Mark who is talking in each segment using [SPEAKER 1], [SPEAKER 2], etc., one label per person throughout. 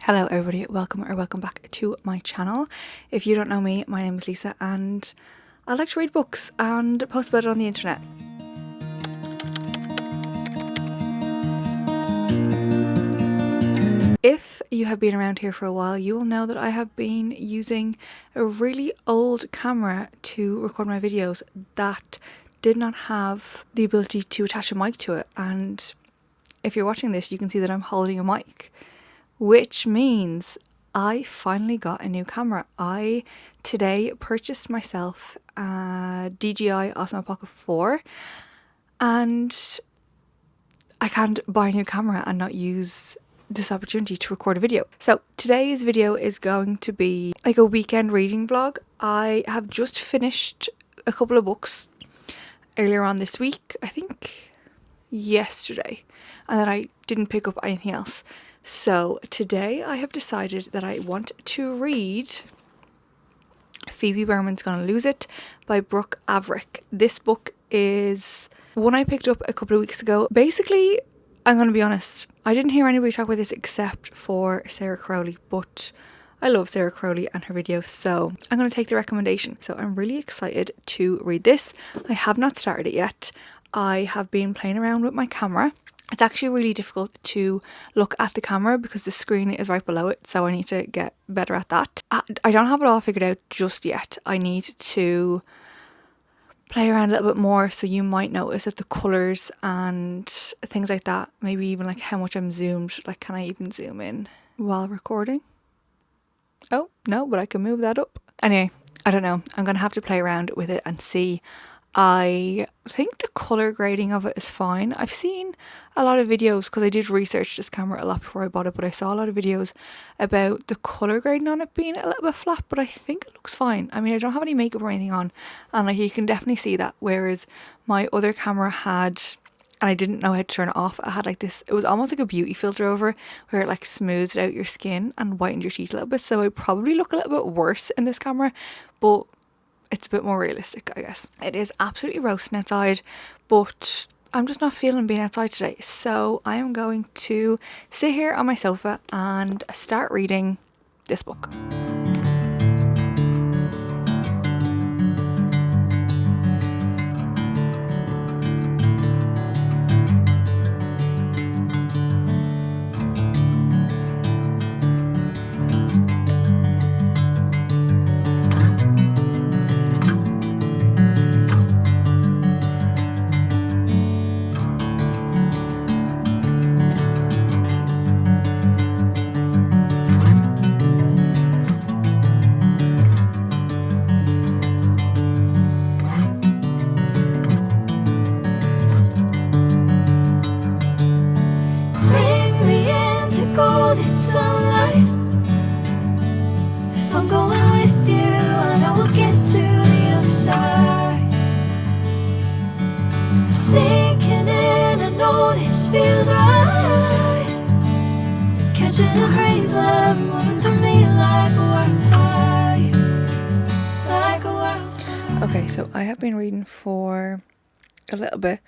[SPEAKER 1] Hello everybody, welcome back to my channel. If you don't know me, my name is Lisa and I like to read books and post about it on the internet. If you have been around here for a while, you will know that I have been using a really old camera to record my videos that did not have the ability to attach a mic to it, and if you're watching this you can see that I'm holding a mic, which means I finally got a new camera. I today purchased myself a DJI Osmo Pocket 4 and I can't buy a new camera and not use this opportunity to record a video. So today's video is going to be like a weekend reading vlog. I have just finished a couple of books earlier on this week, I think yesterday, and then I didn't pick up anything else. So today I have decided that I want to read Phoebe Berman's Gonna Lose It by Brooke Averick. This book is one I picked up a couple of weeks ago. Basically, I'm going to be honest, I didn't hear anybody talk about this except for Sarah Crowley, but I love Sarah Crowley and her videos, so I'm going to take the recommendation. So I'm really excited to read this. I have not started it yet. I have been playing around with my camera. It's actually really difficult to look at the camera because the screen is right below it, so I need to get better at that. I don't have it all figured out just yet. I need to play around a little bit more, so you might notice that the colours and things like that, maybe even like how much I'm zoomed, like can I even zoom in while recording? Oh, no, but I can move that up. Anyway, I don't know. I'm going to have to play around with it and see. I think the colour grading of it is fine. I've seen a lot of videos, because I did research this camera a lot before I bought it, but I saw a lot of videos about the colour grading on it being a little bit flat, but I think it looks fine. I mean, I don't have any makeup or anything on, and like you can definitely see that, whereas my other camera had, and I didn't know how to turn it off, I had like this, it was almost like a beauty filter over where it like smoothed out your skin and whitened your teeth a little bit, so I probably look a little bit worse in this camera, but it's a bit more realistic, I guess. It is absolutely roasting outside, but I'm just not feeling being outside today. So I am going to sit here on my sofa and start reading this book. Okay, so I have been reading for a little bit.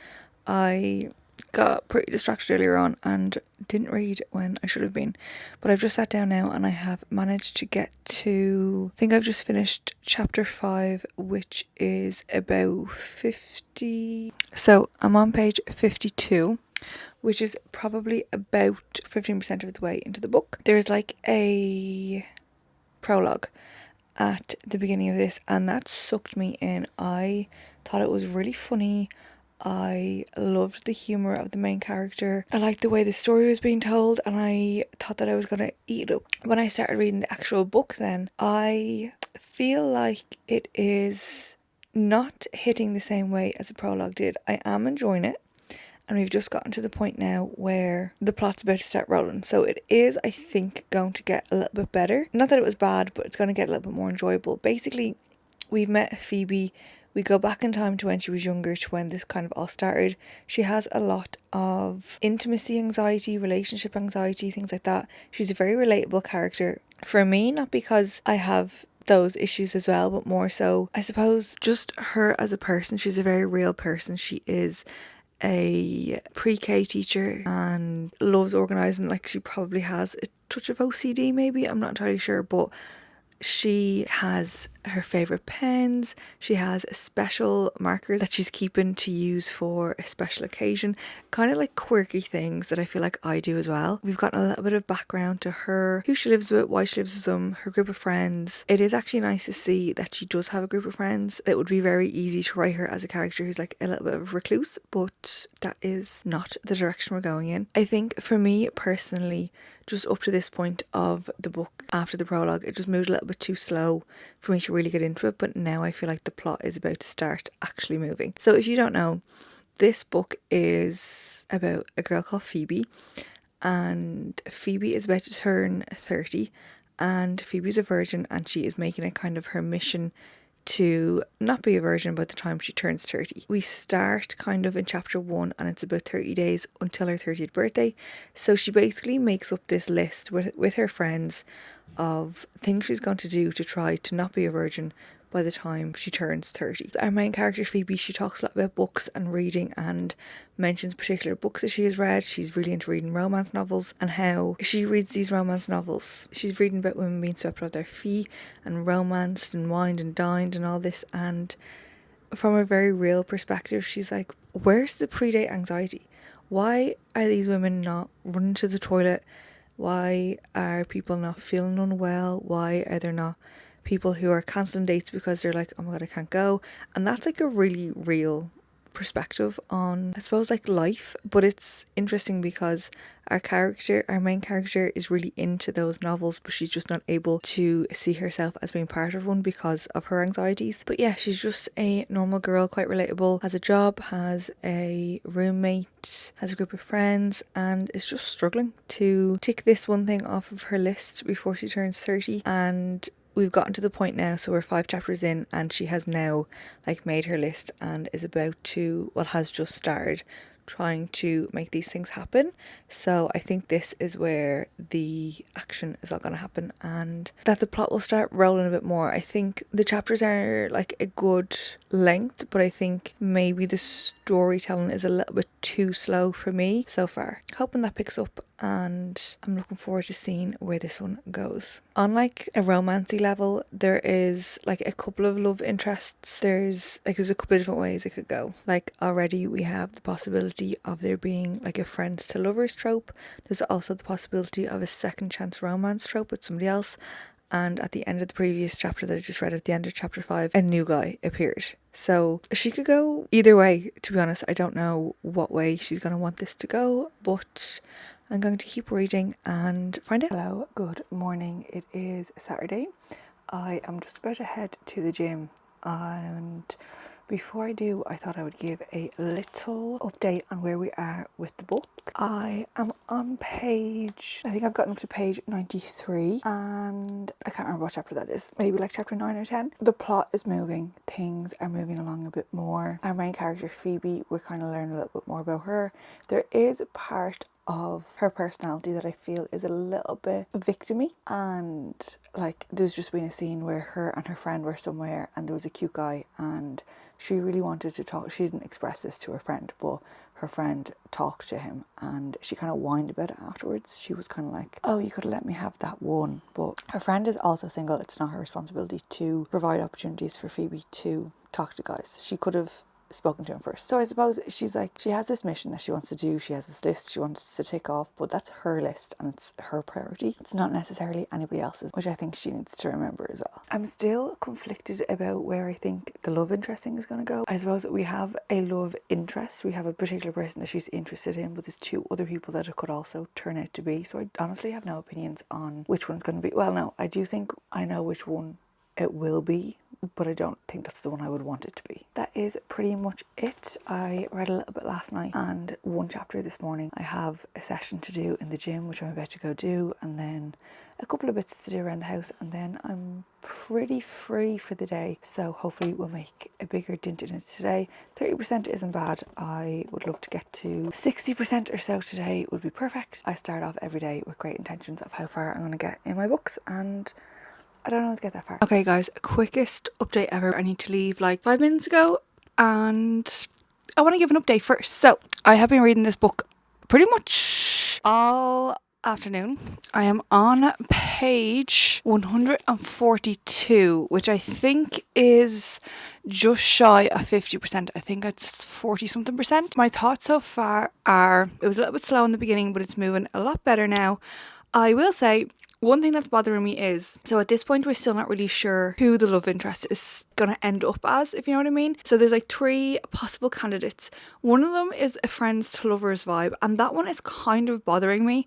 [SPEAKER 1] I got pretty distracted earlier on and didn't read when I should have been, but I've just sat down now and I have managed to get to, I think I've just finished chapter 5, which is about 50, so I'm on page 52, which is probably about 15% of the way into the book. There's like a prologue at the beginning of this and that sucked me in. I thought it was really funny. I loved the humour of the main character. I liked the way the story was being told and I thought that I was going to eat it up. When I started reading the actual book then, I feel like it is not hitting the same way as the prologue did. I am enjoying it and we've just gotten to the point now where the plot's about to start rolling. So it is, I think, going to get a little bit better. Not that it was bad, but it's going to get a little bit more enjoyable. Basically, we've met Phoebe. We go back in time to when she was younger, to when this kind of all started. She has a lot of intimacy anxiety, relationship anxiety, things like that. She's a very relatable character. For me, not because I have those issues as well, but more so, I suppose, just her as a person. She's a very real person. She is a pre-K teacher and loves organising. Like, she probably has a touch of OCD maybe, I'm not entirely sure, but she has her favourite pens, she has special markers that she's keeping to use for a special occasion, kind of like quirky things that I feel like I do as well. We've gotten a little bit of background to her, who she lives with, why she lives with them, her group of friends. It is actually nice to see that she does have a group of friends. It would be very easy to write her as a character who's like a little bit of a recluse, but that is not the direction we're going in. I think for me personally, just up to this point of the book, after the prologue, it just moved a little bit too slow for me to really get into it, but now I feel like the plot is about to start actually moving. So if you don't know, this book is about a girl called Phoebe, and Phoebe is about to turn 30, and Phoebe's a virgin, and she is making it kind of her mission to not be a virgin by the time she turns 30. We start kind of in chapter 1, and it's about 30 days until her 30th birthday. So she basically makes up this list with her friends of things she's going to do to try to not be a virgin by the time she turns 30. Our main character Phoebe, she talks a lot about books and reading and mentions particular books that she has read. She's really into reading romance novels, and how she reads these romance novels. She's reading about women being swept off their feet and romanced and wined and dined and all this, and from a very real perspective, she's like, where's the pre-date anxiety? Why are these women not running to the toilet? Why are people not feeling unwell? Why are there not people who are cancelling dates because they're like, oh my god, I can't go? And that's like a really real perspective on, I suppose, like life. But it's interesting because our main character is really into those novels, but she's just not able to see herself as being part of one because of her anxieties. But yeah, she's just a normal girl, quite relatable, has a job, has a roommate, has a group of friends, and is just struggling to tick this one thing off of her list before she turns 30. And we've gotten to the point now, so we're 5 chapters in, and she has now like made her list and is about to, well, has just started trying to make these things happen. So I think this is where the action is all going to happen, and that the plot will start rolling a bit more. I think the chapters are like a good length, but I think maybe the storytelling is a little bit too slow for me so far. Hoping that picks up, and I'm looking forward to seeing where this one goes. On like a romancy level, there is like a couple of love interests. There's a couple of different ways it could go. Like, already we have the possibility of there being like a friends to lovers trope. There's also the possibility of a second chance romance trope with somebody else. And at the end of the previous chapter that I just read, at the end of chapter 5, a new guy appeared. So she could go either way, to be honest. I don't know what way she's going to want this to go, but I'm going to keep reading and find out. Hello, good morning. It is Saturday. I am just about to head to the gym, and before I do, I thought I would give a little update on where we are with the book. I am on I think I've gotten up to page 93, and I can't remember what chapter that is. Maybe like chapter 9 or 10. The plot is moving. Things are moving along a bit more. Our main character, Phoebe, we're kind of learning a little bit more about her. There is a part of her personality that I feel is a little bit victimy, and like there's just been a scene where her and her friend were somewhere and there was a cute guy, and she really wanted to talk. She didn't express this to her friend, but her friend talked to him, and she kind of whined about it afterwards. She was kind of like, oh, you could have let me have that one. But her friend is also single. It's not her responsibility to provide opportunities for Phoebe to talk to guys. She could have spoken to him first. So I suppose she's like, she has this mission that she wants to do. She has this list she wants to tick off, but that's her list and it's her priority. It's not necessarily anybody else's, which I think she needs to remember as well. I'm still conflicted about where I think the love interest thing is going to go. I suppose we have a love interest. We have a particular person that she's interested in, but there's 2 other people that it could also turn out to be. So I honestly have no opinions on which one's going to be. Well, no, I do think I know which one it will be, but I don't think that's the one I would want it to be. That is pretty much it. I read a little bit last night and 1 chapter this morning. I have a session to do in the gym, which I'm about to go do, and then a couple of bits to do around the house, and then I'm pretty free for the day. So hopefully we'll make a bigger dent in it today. 30% isn't bad. I would love to get to 60% or so today. Would be perfect. I start off every day with great intentions of how far I'm going to get in my books, and I don't always get that far. Okay guys, quickest update ever. I need to leave like 5 minutes ago, and I want to give an update first. So I have been reading this book pretty much all afternoon. I am on page 142, which I think is just shy of 50%. I think it's 40 something percent. My thoughts so far are it was a little bit slow in the beginning, but it's moving a lot better now. I will say one thing that's bothering me is, so at this point we're still not really sure who the love interest is going to end up as, if you know what I mean. So there's like 3 possible candidates. One of them is a friends to lovers vibe, and that one is kind of bothering me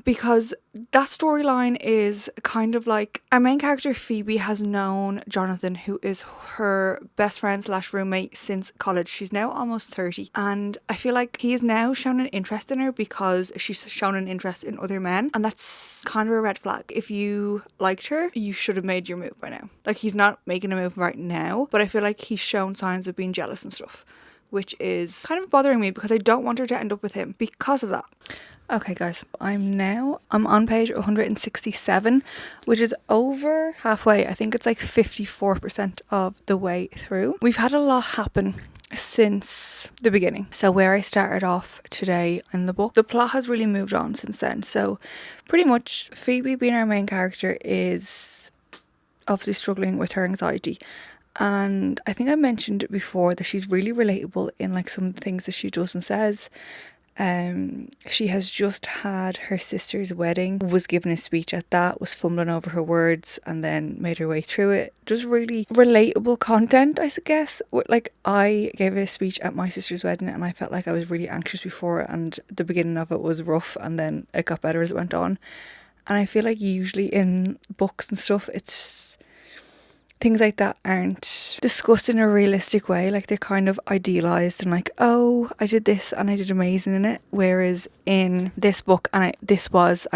[SPEAKER 1] because that storyline is kind of like our main character Phoebe has known Jonathan, who is her best friend / roommate since college. She's now almost 30, and I feel like he has now shown an interest in her because she's shown an interest in other men, and that's kind of a red flag. If you liked her, you should have made your move by now. Like, he's not making a move right now, but I feel like he's shown signs of being jealous and stuff, which is kind of bothering me because I don't want her to end up with him because of that. Okay guys, I'm on page 167, which is over halfway. I think it's like 54% of the way through. We've had a lot happen since the beginning. So where I started off today in the book, the plot has really moved on since then. So pretty much Phoebe, being our main character, is obviously struggling with her anxiety. And I think I mentioned it before that she's really relatable in like some things that she does and says. She has just had her sister's wedding, was given a speech at that, was fumbling over her words and then made her way through it. Just really relatable content, I guess. Like, I gave a speech at my sister's wedding and I felt like I was really anxious before, and the beginning of it was rough and then it got better as it went on. And I feel like usually in books and stuff, it's things like that aren't discussed in a realistic way. Like, they're kind of idealized and like, oh, I did this and I did amazing in it. Whereas in this book, and I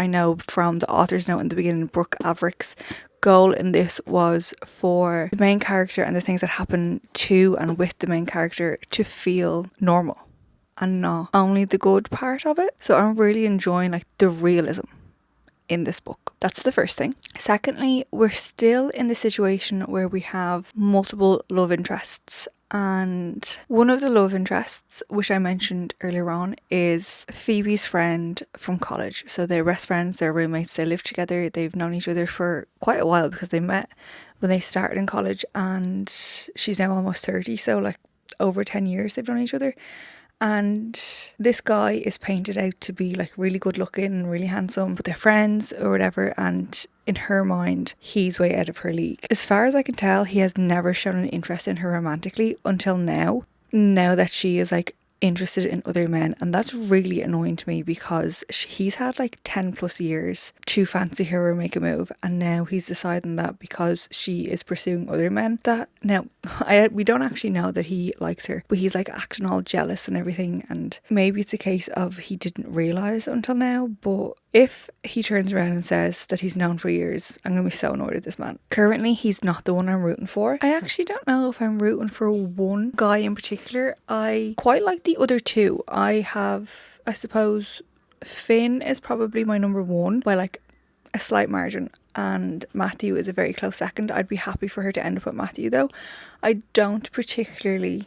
[SPEAKER 1] know from the author's note in the beginning, Brooke Averick's goal in this was for the main character and the things that happen to and with the main character to feel normal and not only the good part of it. So I'm really enjoying like the realism in this book. That's the first thing. Secondly, we're still in the situation where we have multiple love interests, and one of the love interests, which I mentioned earlier on, is Phoebe's friend from college. So they're best friends, they're roommates, they live together, they've known each other for quite a while because they met when they started in college, and she's now almost 30, so like over 10 years they've known each other. And this guy is painted out to be like really good looking and really handsome, but they're friends or whatever, and in her mind he's way out of her league. As far as I can tell, he has never shown an interest in her romantically until now that she is like interested in other men, and that's really annoying to me because he's had like 10 plus years to fancy her or make a move, and now he's deciding that because she is pursuing other men, that now we don't actually know that he likes her, but he's like acting all jealous and everything. And maybe it's a case of he didn't realise until now, but if he turns around and says that he's known for years, I'm going to be so annoyed at this man. Currently, he's not the one I'm rooting for. I actually don't know if I'm rooting for one guy in particular. I quite like the other two. I suppose, Finn is probably my number one by like a slight margin, and Matthew is a very close second. I'd be happy for her to end up with Matthew though. I don't particularly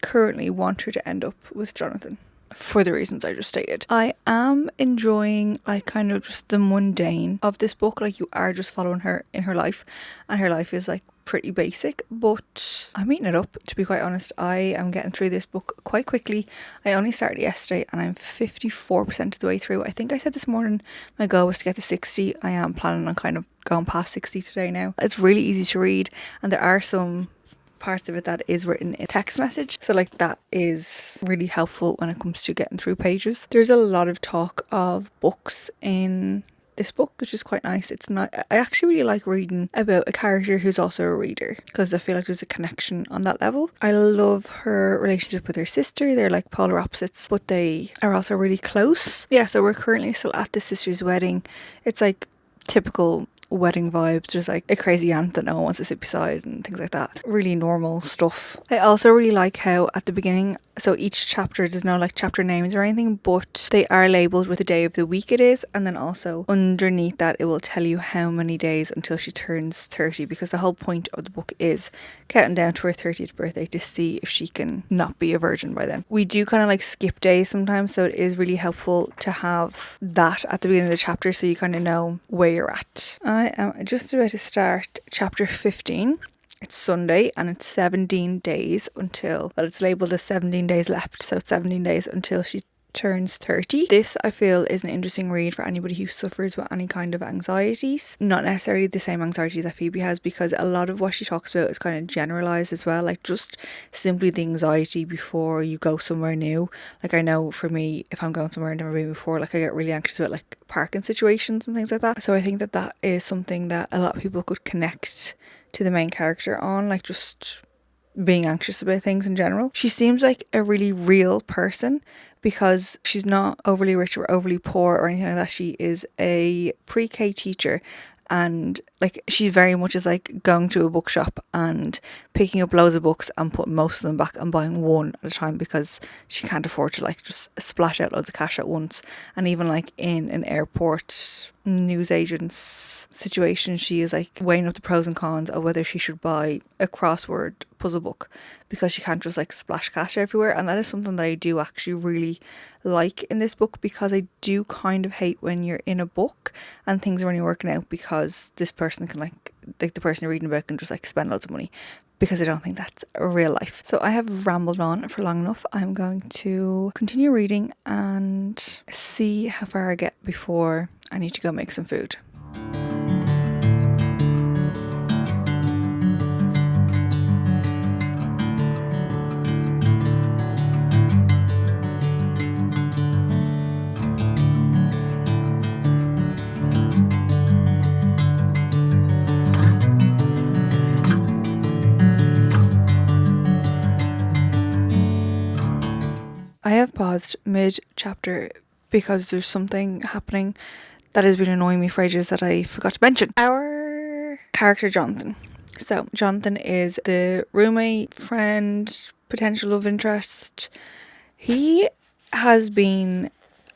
[SPEAKER 1] currently want her to end up with Jonathan, for the reasons I just stated. I am enjoying like kind of just the mundane of this book. Like, you are just following her in her life, and her life is like pretty basic, but I'm eating it up, to be quite honest. I am getting through this book quite quickly. I only started yesterday and I'm 54% of the way through. I think I said this morning my goal was to get to 60. I am planning on kind of going past 60 today now. It's really easy to read, and there are some parts of it that is written in text message, so like that is really helpful when it comes to getting through pages. There's a lot of talk of books in this book, which is quite nice. It's not, I actually really like reading about a character who's also a reader, because I feel like there's a connection on that level. I love her relationship with her sister. They're like polar opposites, but they are also really close. Yeah, so we're currently still at the sister's wedding. It's like typical wedding vibes. There's like a crazy aunt that no one wants to sit beside and things like that. Really normal stuff. I also really like how at the beginning, so each chapter, there's no like chapter names or anything, but they are labelled with the day of the week it is, and then also underneath that it will tell you how many days until she turns 30, because the whole point of the book is counting down to her 30th birthday to see if she can not be a virgin by then. We do kind of like skip days sometimes, so it is really helpful to have that at the beginning of the chapter so you kind of know where you're at. I am just about to start chapter 15. It's Sunday and it's 17 days until, well, it's labelled as 17 days left, so it's 17 days until she turns 30. This, I feel, is an interesting read for anybody who suffers with any kind of anxieties. Not necessarily the same anxiety that Phoebe has, because a lot of what she talks about is kind of generalised as well, like just simply the anxiety before you go somewhere new. Like I know for me, if I'm going somewhere I've never been before, like I get really anxious about like parking situations and things like that. So I think that that is something that a lot of people could connect to the main character on, like just being anxious about things in general. She seems like a really real person because she's not overly rich or overly poor or anything like that. She is a pre-K teacher, and like she very much is like going to a bookshop and picking up loads of books and putting most of them back and buying one at a time because she can't afford to like just splash out loads of cash at once. And even like in an airport newsagent's situation, she is like weighing up the pros and cons of whether she should buy a crossword puzzle book because she can't just like splash cash everywhere. And that is something that I do actually really like in this book, because I do kind of hate when you're in a book and things are only working out because this person can like the person you're reading about can just like spend loads of money, because I don't think that's real life. So I have rambled on for long enough. I'm going to continue reading and see how far I get before I need to go make some food. I have paused mid-chapter because there's something happening that has been annoying me for ages that I forgot to mention. Our character Jonathan. So Jonathan is the roommate, friend, potential love interest. He has been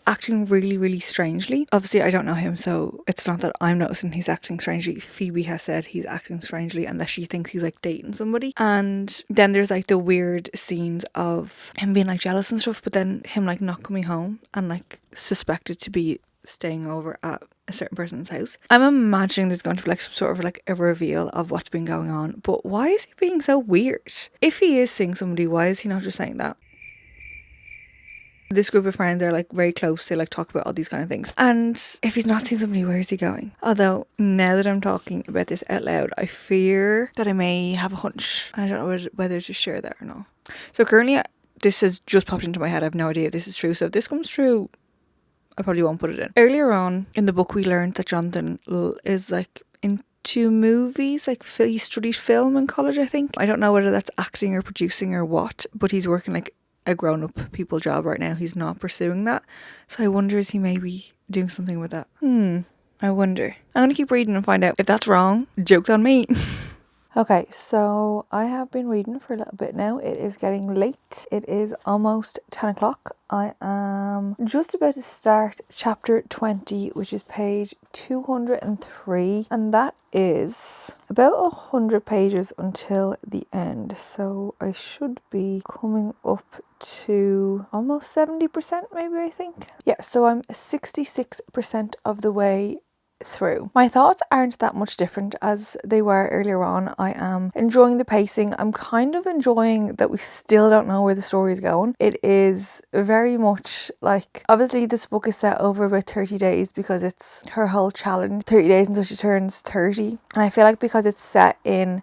[SPEAKER 1] acting really, really strangely. Obviously, I don't know him, so it's not that I'm noticing he's acting strangely. Phoebe has said he's acting strangely and that she thinks he's like dating somebody. And then there's like the weird scenes of him being like jealous and stuff, but then him like not coming home and like suspected to be staying over at a certain person's house. I'm imagining there's going to be like some sort of like a reveal of what's been going on, but why is he being so weird? If he is seeing somebody, why is he not just saying that? This group of friends are like very close. They like talk about all these kind of things. And if he's not seeing somebody, where is he going? Although now that I'm talking about this out loud, I fear that I may have a hunch. I don't know whether to share that or not. So currently this has just popped into my head. I have no idea if this is true. So if this comes true, I probably won't put it in. Earlier on in the book, we learned that Jonathan is like into movies, like he studied film in college, I think. I don't know whether that's acting or producing or what, but he's working like a grown-up people job right now. He's not pursuing that. So I wonder, is he maybe doing something with that? I wonder. I'm going to keep reading and find out. If that's wrong, joke's on me. Okay, so I have been reading for a little bit now. It is getting late. It is almost 10 o'clock. I am just about to start chapter 20, which is page 203. And that is about 100 pages until the end. So I should be coming up to almost 70% maybe, I think. Yeah, so I'm 66% of the way through. My thoughts aren't that much different as they were earlier on. I am enjoying the pacing. I'm kind of enjoying that we still don't know where the story is going. It is very much like, obviously this book is set over about 30 days because it's her whole challenge, 30 days until she turns 30. And I feel like because it's set in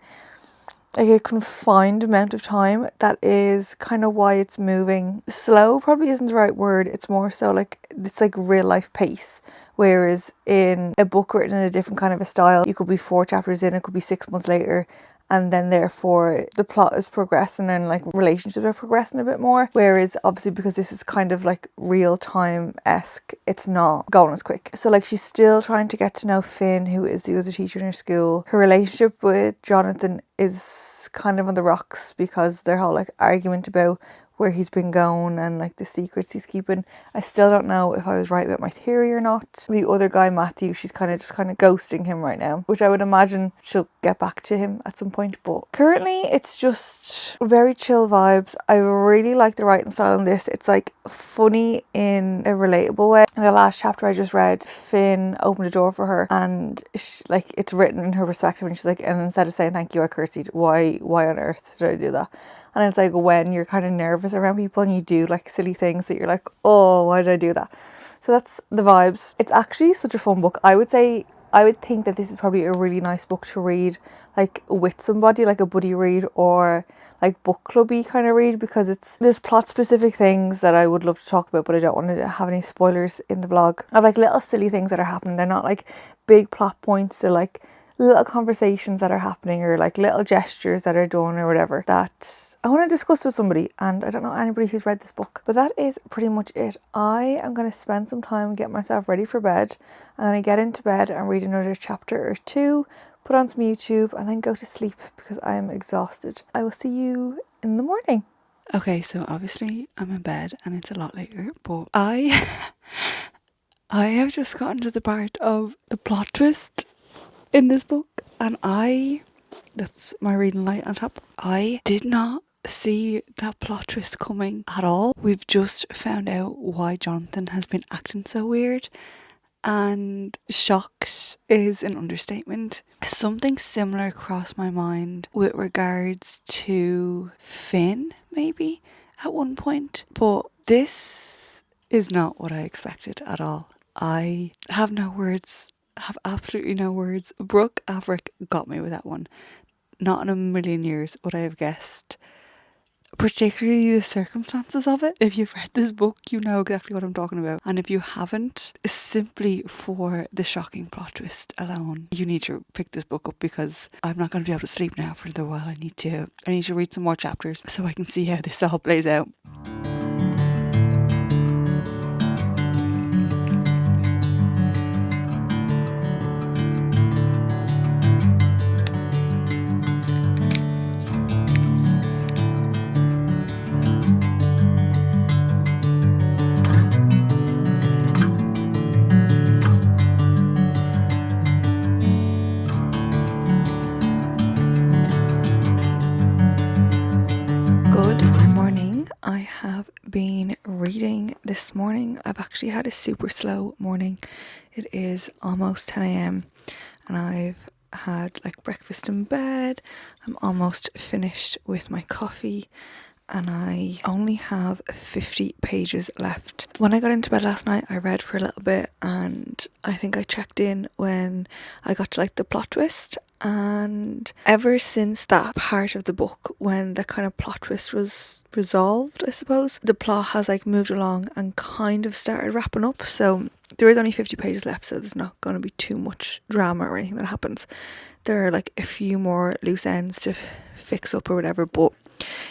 [SPEAKER 1] like a confined amount of time, that is kind of why it's moving slow. Probably isn't the right word. It's more so like it's like real life pace. Whereas in a book written in a different kind of a style, you could be 4 chapters in, it could be 6 months later, and then therefore the plot is progressing and like relationships are progressing a bit more. Whereas obviously because this is kind of like real time-esque, it's not going as quick. So like she's still trying to get to know Finn, who is the other teacher in her school. Her relationship with Jonathan is kind of on the rocks because their whole like argument about where he's been going and like the secrets he's keeping. I still don't know if I was right about my theory or not. The other guy, Matthew, she's kind of ghosting him right now, which I would imagine she'll get back to him at some point. But currently it's just very chill vibes. I really like the writing style in this. It's like funny in a relatable way. In the last chapter I just read, Finn opened a door for her and like it's written in her perspective and she's like, and instead of saying thank you I curtsied. Why on earth did I do that? And it's like when you're kind of nervous around people and you do like silly things that you're like, oh, why did I do that? So that's the vibes. It's actually such a fun book. I would think that this is probably a really nice book to read like with somebody, like a buddy read or like book clubby kind of read, because there's plot specific things that I would love to talk about, but I don't want to have any spoilers in the blog. I have like little silly things that are happening. They're not like big plot points. They're like little conversations that are happening or like little gestures that are done or whatever that I want to discuss with somebody, and I don't know anybody who's read this book. But that is pretty much it. I am going to spend some time and get myself ready for bed. I'm going to get into bed and read another chapter or two, put on some YouTube and then go to sleep because I am exhausted. I will see you in the morning. Okay, so obviously I'm in bed and it's a lot later, but I have just gotten to the part of the plot twist in this book, and that's my reading light on top. I did not see that plot twist coming at all. We've just found out why Jonathan has been acting so weird, and shocked is an understatement. Something similar crossed my mind with regards to Finn, maybe at one point, but this is not what I expected at all. I have no words. Have absolutely no words. Brooke Averick got me with that one. Not in a million years would I have guessed, particularly the circumstances of it. If you've read this book, you know exactly what I'm talking about, and if you haven't, simply for the shocking plot twist alone, you need to pick this book up, because I'm not going to be able to sleep now for a little while. I need to read some more chapters so I can see how this all plays out. Been reading this morning. I've actually had a super slow morning. It is almost 10 a.m. and I've had like breakfast in bed. I'm almost finished with my coffee and I only have 50 pages left. When I got into bed last night, I read for a little bit and I think I checked in when I got to like the plot twist. And ever since that part of the book, when the kind of plot twist was resolved, I suppose, the plot has like moved along and kind of started wrapping up. So there is only 50 pages left, so there's not going to be too much drama or anything that happens. There are like a few more loose ends to fix up or whatever, but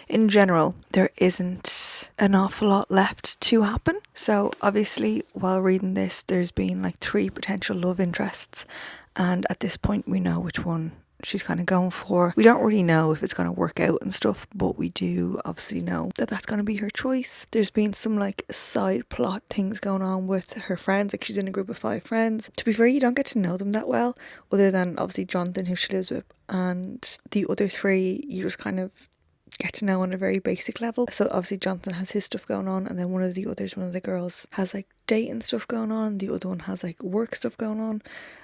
[SPEAKER 1] in general, there isn't an awful lot left to happen. So obviously, while reading this, there's been like 3 potential love interests, and at this point we know which one she's kind of going for. We don't really know if it's going to work out and stuff, but we do obviously know that that's going to be her choice. There's been some like side plot things going on with her friends, like she's in a group of 5 friends. To be fair, you don't get to know them that well, other than obviously Jonathan, who she lives with, and the other 3 you just kind of get to know on a very basic level. So obviously Jonathan has his stuff going on, and then one of the girls has like dating stuff going on, the other one has like work stuff going on,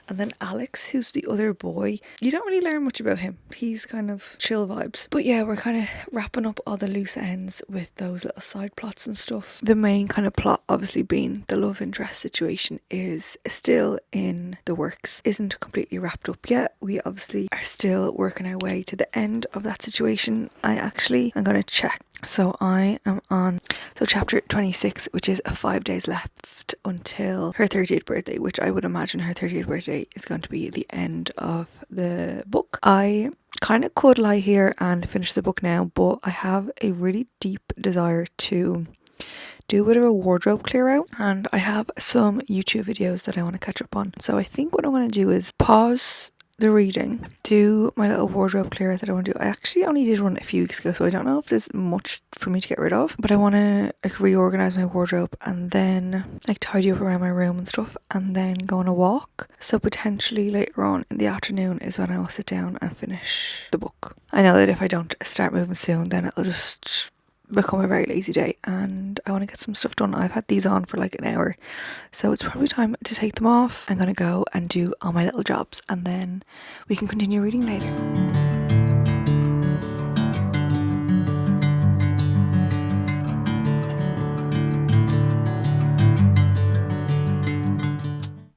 [SPEAKER 1] and then Alex, who's the other boy, you don't really learn much about him. He's kind of chill vibes. But yeah, we're kind of wrapping up all the loose ends with those little side plots and stuff. The main kind of plot obviously being the love interest situation is still in the works, isn't completely wrapped up yet. We obviously are still working our way to the end of that situation. I'm going to check. So I am on chapter 26, which is 5 days left until her 30th birthday, which I would imagine her 30th birthday is going to be the end of the book. I kind of could lie here and finish the book now, but I have a really deep desire to do a bit of a wardrobe clear out, and I have some YouTube videos that I want to catch up on. So I think what I'm going to do is pause the reading, do my little wardrobe clear out that I want to do. I actually only did one a few weeks ago, so I don't know if there's much for me to get rid of, but I want to like reorganize my wardrobe and then like tidy up around my room and stuff, and then go on a walk. So potentially later on in the afternoon is when I will sit down and finish the book. I know that if I don't start moving soon, then it'll just become a very lazy day, and I want to get some stuff done. I've had these on for like an hour, so it's probably time to take them off. I'm gonna go and do all my little jobs, and then we can continue reading later.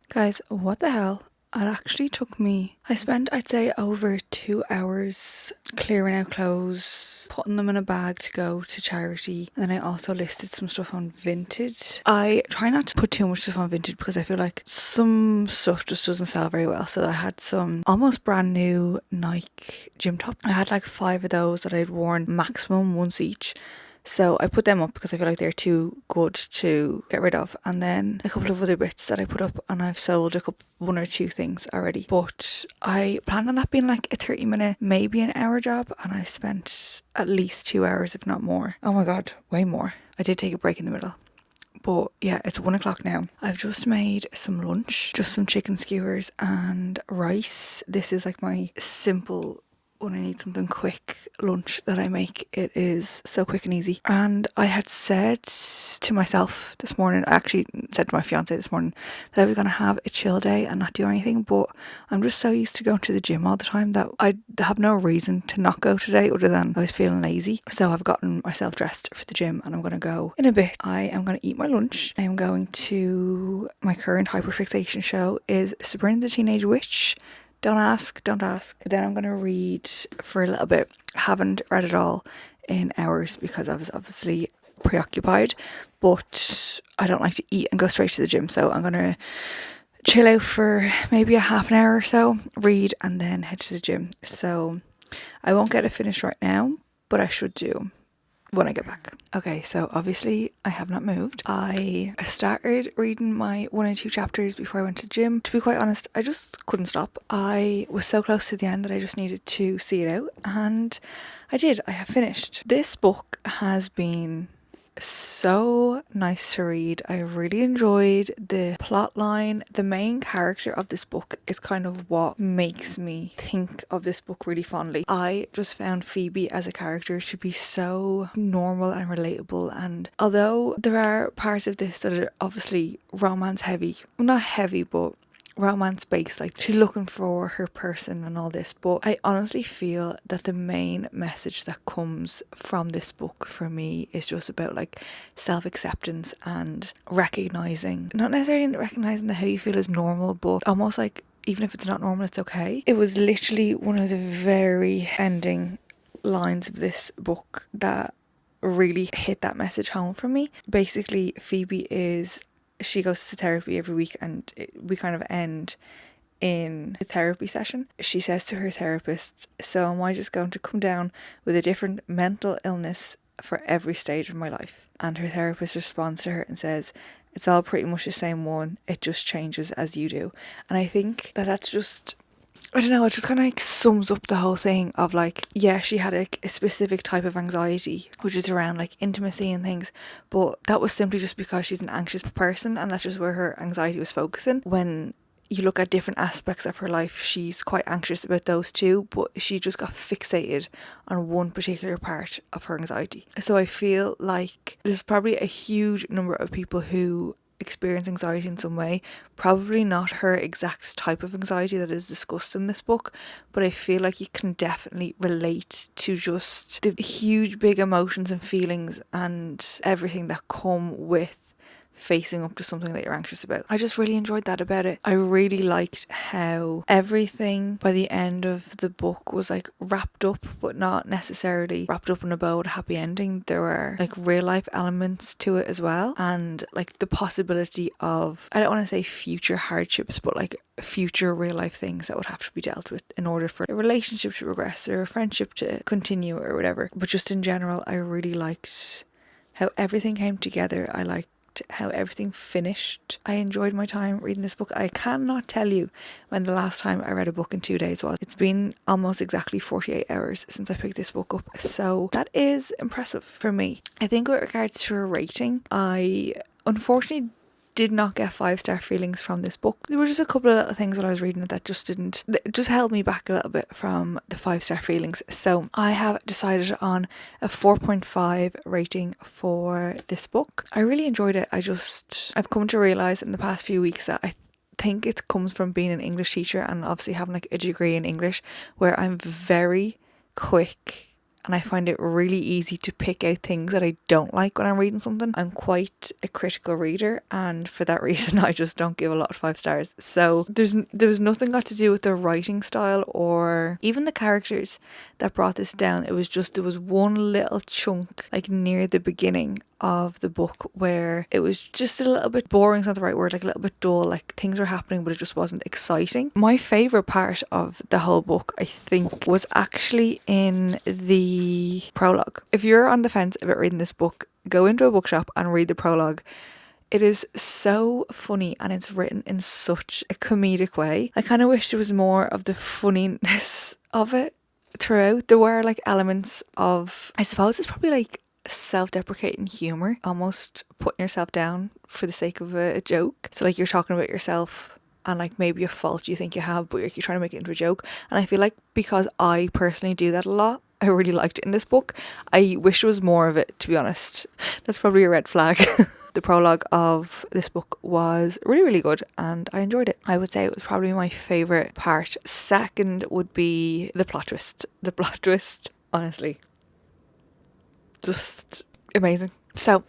[SPEAKER 1] Guys, what the hell? It actually took me, I spent I'd say over 2 hours clearing out clothes, putting them in a bag to go to charity, and then I also listed some stuff on Vinted. I try not to put too much stuff on Vinted because I feel like some stuff just doesn't sell very well. So I had some almost brand new Nike gym top. I had like 5 of those that I'd worn maximum once each. So I put them up because I feel like they're too good to get rid of. And then a couple of other bits that I put up, and I've sold one or two things already. But I planned on that being like a 30-minute, maybe an hour job, and I've spent at least 2 hours, if not more. Oh my God, way more. I did take a break in the middle. But yeah, it's 1 o'clock now. I've just made some lunch, just some chicken skewers and rice. This is like my simple, when I need something quick, lunch that I make. It is so quick and easy. And I had said to myself this morning, I actually said to my fiance this morning, that I was going to have a chill day and not do anything, but I'm just so used to going to the gym all the time that I have no reason to not go today other than I was feeling lazy. So I've gotten myself dressed for the gym, and I'm going to go in a bit. I am going to eat my lunch. I am going to, my current hyperfixation show is Sabrina the Teenage Witch. Don't ask. Then I'm going to read for a little bit. Haven't read it all in hours because I was obviously preoccupied, but I don't like to eat and go straight to the gym. So I'm going to chill out for maybe a half an hour or so, read, and then head to the gym. So I won't get it finished right now, but I should do when I get back. Okay, so obviously I have not moved. I started reading my 1 and 2 chapters before I went to the gym. To be quite honest, I just couldn't stop. I was so close to the end that I just needed to see it out, and I did. I have finished. This book has been so nice to read. I really enjoyed the plot line. The main character of this book is kind of what makes me think of this book really fondly. I just found Phoebe as a character to be so normal and relatable, and although there are parts of this that are obviously romance heavy, well, not heavy, but romance based, like she's looking for her person and all this, but I honestly feel that the main message that comes from this book for me is just about like self-acceptance and not necessarily recognizing that how you feel is normal, but almost like even if it's not normal, it's okay. It was literally one of the very ending lines of this book that really hit that message home for me. Basically, she goes to therapy every week, and we kind of end in a therapy session. She says to her therapist, "So am I just going to come down with a different mental illness for every stage of my life?" And her therapist responds to her and says, "It's all pretty much the same one, it just changes as you do." And I think that that's just, I don't know, it just kind of like sums up the whole thing of like, yeah, she had a specific type of anxiety, which is around like intimacy and things, but that was simply just because she's an anxious person, and that's just where her anxiety was focusing. When you look at different aspects of her life, she's quite anxious about those too, but she just got fixated on one particular part of her anxiety. So I feel like there's probably a huge number of people who experience anxiety in some way, probably not her exact type of anxiety that is discussed in this book, but I feel like you can definitely relate to just the huge big emotions and feelings and everything that come with facing up to something that you're anxious about. I just really enjoyed that about it. I really liked how everything by the end of the book was like wrapped up, but not necessarily wrapped up in a bow with a happy ending. There were like real life elements to it as well, and like the possibility of, I don't want to say future hardships, but like future real life things that would have to be dealt with in order for a relationship to progress or a friendship to continue or whatever. But just in general, I really liked how everything came together. I liked how everything finished. I enjoyed my time reading this book. I cannot tell you when the last time I read a book in 2 days was. It's been almost exactly 48 hours since I picked this book up, so that is impressive for me. I think with regards to a rating, I unfortunately did not get 5-star feelings from this book. There were just a couple of little things that I was reading that just held me back a little bit from the 5-star feelings. So I have decided on a 4.5 rating for this book. I really enjoyed it. I've come to realise in the past few weeks that I think it comes from being an English teacher and obviously having like a degree in English, where I'm very quick and I find it really easy to pick out things that I don't like when I'm reading something. I'm quite a critical reader, and for that reason I just don't give a lot of 5 stars. So there was nothing got to do with the writing style or even the characters that brought this down. It was just, there was one little chunk like near the beginning of the book where it was just a little bit boring, is not the right word, like a little bit dull, like things were happening but it just wasn't exciting. My favourite part of the whole book, I think, was actually in the prologue. If you're on the fence about reading this book, go into a bookshop and read the prologue. It is so funny and it's written in such a comedic way. I kind of wish there was more of the funniness of it throughout. There were like elements of, I suppose it's probably like self-deprecating humor, almost putting yourself down for the sake of a joke. So like you're talking about yourself and like maybe a fault you think you have, but you're trying to make it into a joke. And I feel like because I personally do that a lot, I really liked it in this book. I wish there was more of it, to be honest. That's probably a red flag. The prologue of this book was really, really good and I enjoyed it. I would say it was probably my favourite part. Second would be the plot twist. The plot twist, honestly, just amazing. So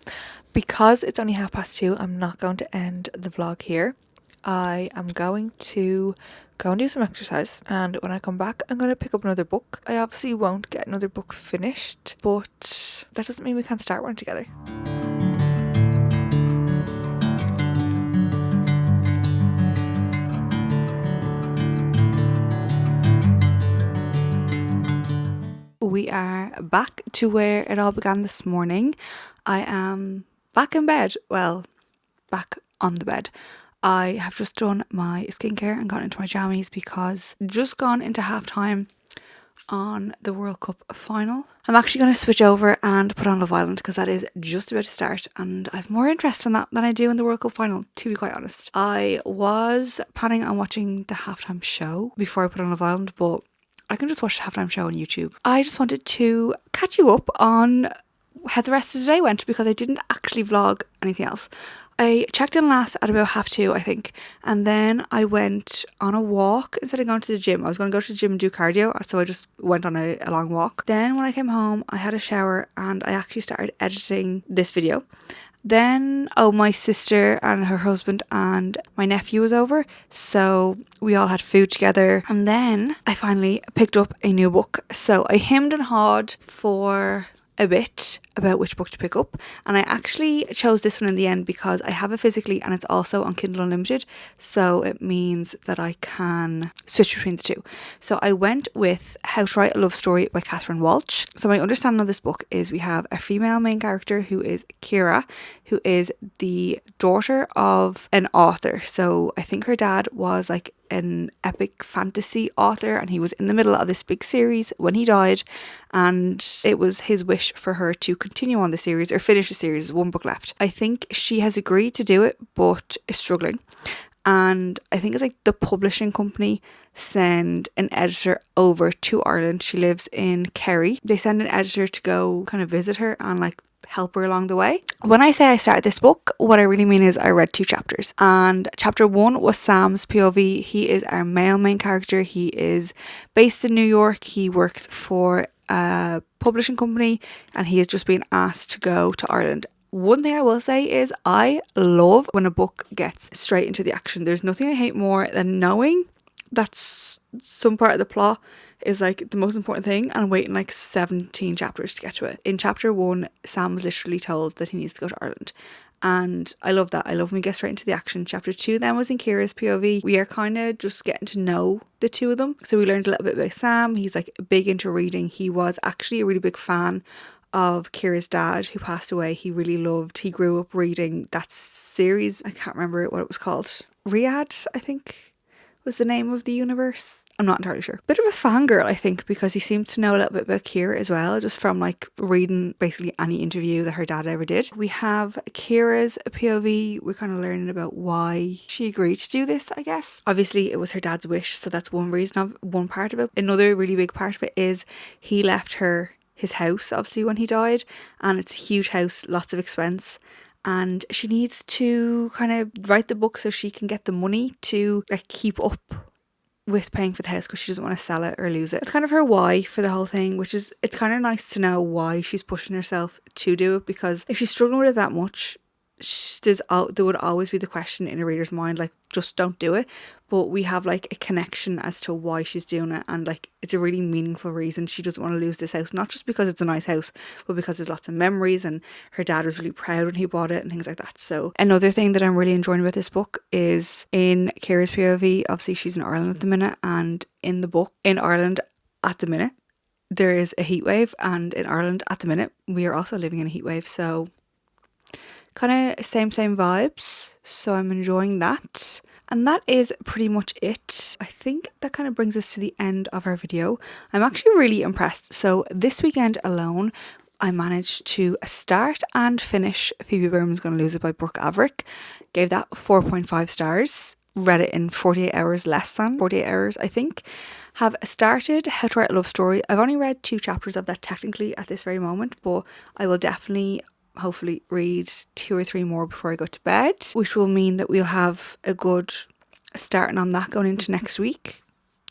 [SPEAKER 1] because it's only 2:30, I'm not going to end the vlog here. I am going to go and do some exercise, and when I come back I'm going to pick up another book. I obviously won't get another book finished, but that doesn't mean we can't start one together. We are back to where it all began this morning. I am back in bed. Well, back on the bed. I have just done my skincare and got into my jammies because just gone into halftime on the World Cup final. I'm actually going to switch over and put on Love Island because that is just about to start and I have more interest in that than I do in the World Cup final, to be quite honest. I was planning on watching the halftime show before I put on Love Island, but I can just watch the halftime show on YouTube. I just wanted to catch you up on how the rest of the day went because I didn't actually vlog anything else. I checked in last at about 2:30, I think, and then I went on a walk instead of going to the gym. I was going to go to the gym and do cardio, so I just went on a long walk. Then when I came home, I had a shower and I actually started editing this video. Then, my sister and her husband and my nephew was over, so we all had food together. And then I finally picked up a new book. So I hemmed and hawed for a bit about which book to pick up, and I actually chose this one in the end because I have it physically and it's also on Kindle Unlimited, so it means that I can switch between the two. So I went with How to Write a Love Story by Catherine Walsh. So my understanding of this book is we have a female main character who is Kira, who is the daughter of an author. So I think her dad was like an epic fantasy author and he was in the middle of this big series when he died, and it was his wish for her to continue on the series or finish the series. There's one book left. I think she has agreed to do it but is struggling, and I think it's like the publishing company send an editor over to Ireland. She lives in Kerry. They send an editor to go kind of visit her and like help her along the way. When I say I started this book, what I really mean is I read 2 chapters, and chapter 1 was Sam's POV. He is our male main character. He is based in New York. He works for a publishing company and he has just been asked to go to Ireland one thing I will say is I love when a book gets straight into the action. There's nothing I hate more than knowing that some part of the plot is like the most important thing and waiting like 17 chapters to get to it. In chapter 1, Sam was literally told that he needs to go to Ireland. And I love that. I love when we get straight into the action. Chapter 2 then was in Ciara's POV. We are kind of just getting to know the two of them. So we learned a little bit about Sam. He's like big into reading. He was actually a really big fan of Ciara's dad who passed away. He grew up reading that series. I can't remember what it was called. Riyadh, I think, was the name of the universe. I'm not entirely sure. Bit of a fangirl, I think, because he seemed to know a little bit about Ciara as well, just from like reading basically any interview that her dad ever did. We have Ciara's POV. We're kind of learning about why she agreed to do this, I guess. Obviously, it was her dad's wish, so that's one part of it. Another really big part of it is he left her his house, obviously, when he died, and it's a huge house, lots of expense. And she needs to kind of write the book so she can get the money to like keep up with paying for the house because she doesn't want to sell it or lose it. It's kind of her why for the whole thing, which is, it's kind of nice to know why she's pushing herself to do it, because if she's struggling with it that much, there would always be the question in a reader's mind, like, just don't do it. But we have like a connection as to why she's doing it, and like it's a really meaningful reason. She doesn't want to lose this house, not just because it's a nice house, but because there's lots of memories and her dad was really proud when he bought it and things like that. So another thing that I'm really enjoying about this book is in Ciara's POV. Obviously she's in Ireland at the minute, and in the book in Ireland at the minute there is a heat wave, and in Ireland at the minute we are also living in a heat wave. So kind of same vibes, so I'm enjoying that. And that is pretty much it. I think that kind of brings us to the end of our video. I'm actually really impressed. So this weekend alone, I managed to start and finish Phoebe Berman's Gonna Lose It by Brooke Averick. Gave that 4.5 stars. Read it in 48 hours, less than 48 hours, I think. Have started How to Write a Love Story. I've only read 2 chapters of that technically at this very moment, but I will definitely hopefully read 2 or 3 more before I go to bed, which will mean that we'll have a good starting on that going into next week,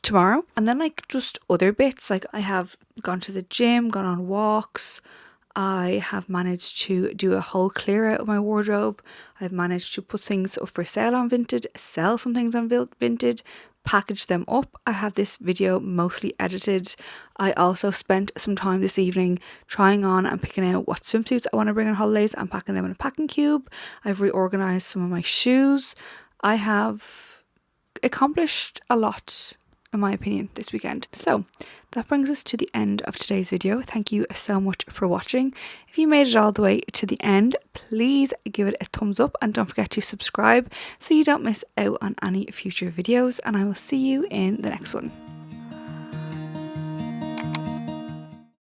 [SPEAKER 1] tomorrow. And then like just other bits, like I have gone to the gym, gone on walks, I have managed to do a whole clear out of my wardrobe. I've managed to put things up for sale on Vinted, sell some things on Vinted, package them up. I have this video mostly edited. I also spent some time this evening trying on and picking out what swimsuits I want to bring on holidays and packing them in a packing cube. I've reorganized some of my shoes. I have accomplished a lot, in my opinion, this weekend. So that brings us to the end of today's video. Thank you so much for watching. If you made it all the way to the end, please give it a thumbs up and don't forget to subscribe so you don't miss out on any future videos, and I will see you in the next one.